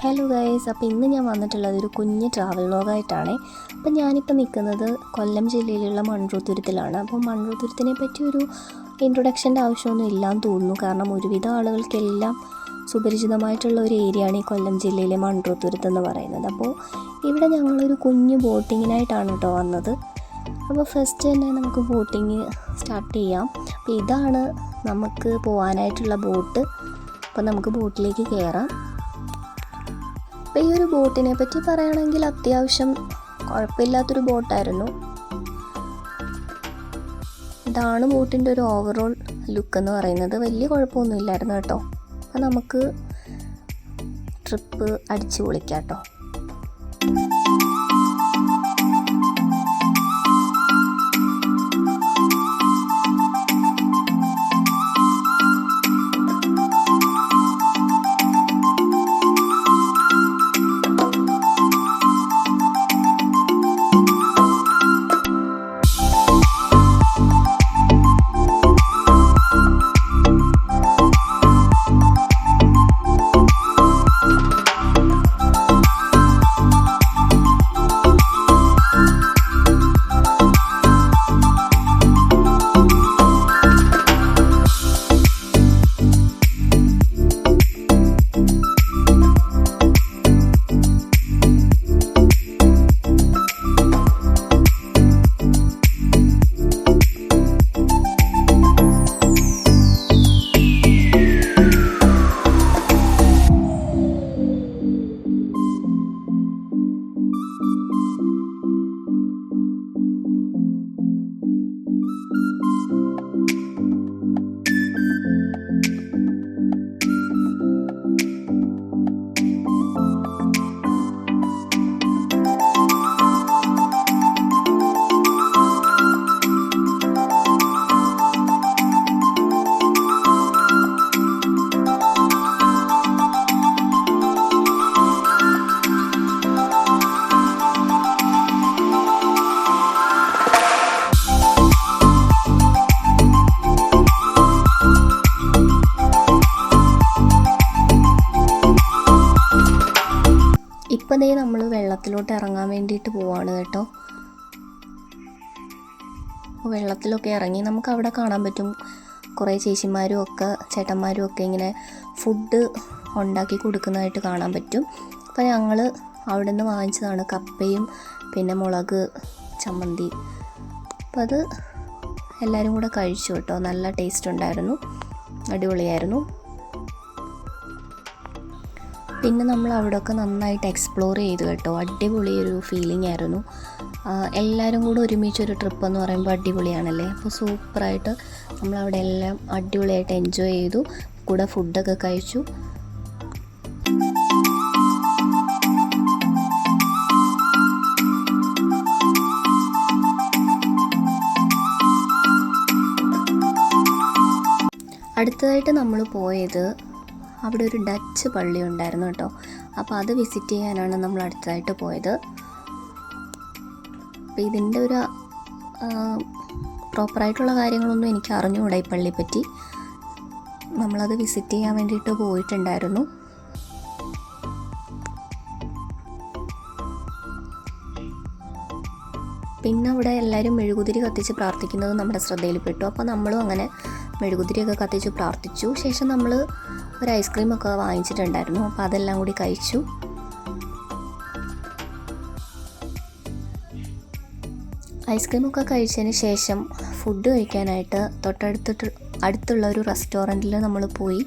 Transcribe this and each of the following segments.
Hello guys, അപ്പോൾ ഇന്ന് ഞാൻ വന്നിട്ടുള്ളത് ഒരു കുഞ്ഞ് ട്രാവൽ വ്ലോഗായിട്ടാണ്. അപ്പോൾ ഞാനിപ്പോൾ നിൽക്കുന്നത് കൊല്ലം ജില്ലയിലുള്ള മൺട്രോത്തുരുത്തിലാണ്. അപ്പോൾ മൺട്രോത്തുരുത്തിനെ പറ്റി ഒരു ഇൻട്രൊഡക്ഷൻ്റെ ആവശ്യമൊന്നും ഇല്ലാന്ന് തോന്നുന്നു. കാരണം ഒരുവിധ ആളുകൾക്കെല്ലാം സുപരിചിതമായിട്ടുള്ള ഒരു ഏരിയയാണ് ഈ കൊല്ലം ജില്ലയിലെ മൺട്രോത്തുരുത്ത് എന്ന് പറയുന്നത്. അപ്പോൾ ഇവിടെ ഞങ്ങളൊരു കുഞ്ഞ് ബോട്ടിങ്ങിനായിട്ടാണ് കേട്ടോ വന്നത്. അപ്പോൾ ഫസ്റ്റ് തന്നെ നമുക്ക് ബോട്ടിങ് സ്റ്റാർട്ട് ചെയ്യാം. അപ്പോൾ ഇതാണ് നമുക്ക് പോകാനായിട്ടുള്ള ബോട്ട്. അപ്പോൾ നമുക്ക് ബോട്ടിലേക്ക് കയറാം. അപ്പോൾ ഈ ഒരു ബോട്ടിനെ പറ്റി പറയുകയാണെങ്കിൽ അത്യാവശ്യം കുഴപ്പമില്ലാത്തൊരു ബോട്ടായിരുന്നു. ഇതാണ് ബോട്ടിൻ്റെ ഒരു ഓവറോൾ ലുക്ക് എന്ന് പറയുന്നത്. വലിയ കുഴപ്പമൊന്നുമില്ലായിരുന്നു കേട്ടോ. അപ്പോൾ നമുക്ക് ട്രിപ്പ് അടിച്ചു പൊളിക്കാം കേട്ടോ. ഇപ്പം ദേ നമ്മൾ വെള്ളത്തിലോട്ട് ഇറങ്ങാൻ വേണ്ടിയിട്ട് പോവാണ് കേട്ടോ. അപ്പോൾ വെള്ളത്തിലൊക്കെ ഇറങ്ങി നമുക്ക് അവിടെ കാണാൻ പറ്റും കുറേ ചേച്ചിമാരും ഒക്കെ ചേട്ടന്മാരും ഒക്കെ ഇങ്ങനെ ഫുഡ് ഉണ്ടാക്കി കൊടുക്കുന്നതായിട്ട് കാണാൻ പറ്റും. അപ്പോൾ ഞങ്ങൾ അവിടെ നിന്ന് വാങ്ങിച്ചതാണ് കപ്പയും പിന്നെ മുളക് ചമ്മന്തി. അപ്പോൾ അത് എല്ലാവരും കൂടെ കഴിച്ചു കേട്ടോ. നല്ല ടേസ്റ്റ് ഉണ്ടായിരുന്നു, അടിപൊളിയായിരുന്നു. പിന്നെ നമ്മൾ അവിടെയൊക്കെ നന്നായിട്ട് എക്സ്പ്ലോർ ചെയ്തു കേട്ടോ. അടിപൊളിയൊരു ഫീലിംഗ് ആയിരുന്നു. എല്ലാവരും കൂടെ ഒരുമിച്ചൊരു ട്രിപ്പ് എന്ന് പറയുമ്പോൾ അടിപൊളിയാണല്ലേ. അപ്പോൾ സൂപ്പറായിട്ട് നമ്മളവിടെ എല്ലാം അടിപൊളിയായിട്ട് എൻജോയ് ചെയ്തു. കൂടെ ഫുഡൊക്കെ കഴിച്ചു. അടുത്തതായിട്ട് നമ്മൾ പോയത് അവിടെ ഒരു ഡച്ച് പള്ളി ഉണ്ടായിരുന്നു കേട്ടോ. അപ്പോൾ അത് വിസിറ്റ് ചെയ്യാനാണ് നമ്മൾ അടുത്തതായിട്ട് പോയത്. അപ്പോൾ ഇതിൻ്റെ ഒരു പ്രോപ്പറായിട്ടുള്ള കാര്യങ്ങളൊന്നും എനിക്ക് അറിഞ്ഞുകൂടാ ഈ പള്ളിയെ പറ്റി. നമ്മളത് വിസിറ്റ് ചെയ്യാൻ വേണ്ടിയിട്ട് പോയിട്ടുണ്ടായിരുന്നു. പിന്നെ അവിടെ എല്ലാവരും മെഴുകുതിരി കത്തിച്ച് പ്രാർത്ഥിക്കുന്നത് നമ്മുടെ ശ്രദ്ധയിൽപ്പെട്ടു. അപ്പോൾ നമ്മളും അങ്ങനെ മെഴുകുതിരിയൊക്കെ കത്തിച്ച് പ്രാർത്ഥിച്ചു. ശേഷം നമ്മൾ ഒരു ഐസ്ക്രീമൊക്കെ വാങ്ങിച്ചിട്ടുണ്ടായിരുന്നു. അപ്പോൾ അതെല്ലാം കൂടി കഴിച്ചു. ഐസ്ക്രീമൊക്കെ കഴിച്ചതിന് ശേഷം ഫുഡ് കഴിക്കാനായിട്ട് അടുത്തുള്ള ഒരു റെസ്റ്റോറൻറ്റിൽ നമ്മൾ പോയി.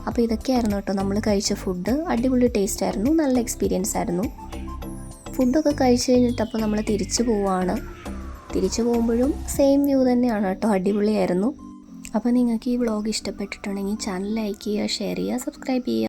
അപ്പോൾ ഇതൊക്കെയായിരുന്നു കേട്ടോ നമ്മൾ കഴിച്ച ഫുഡ്. അടിപൊളി ടേസ്റ്റ് ആയിരുന്നു, നല്ല എക്സ്പീരിയൻസ് ആയിരുന്നു. ഫുഡൊക്കെ കഴിച്ച് കഴിഞ്ഞിട്ട് അപ്പോൾ നമ്മൾ തിരിച്ചു പോവുകയാണ്. തിരിച്ചു പോകുമ്പോഴും സെയിം വ്യൂ തന്നെയാണ് കേട്ടോ, അടിപൊളിയായിരുന്നു. അപ്പോൾ നിങ്ങൾക്ക് ഈ വ്ളോഗ് ഇഷ്ടപ്പെട്ടിട്ടുണ്ടെങ്കിൽ ചാനൽ ലൈക്ക് ചെയ്യുക, ഷെയർ ചെയ്യുക, സബ്സ്ക്രൈബ് ചെയ്യുക.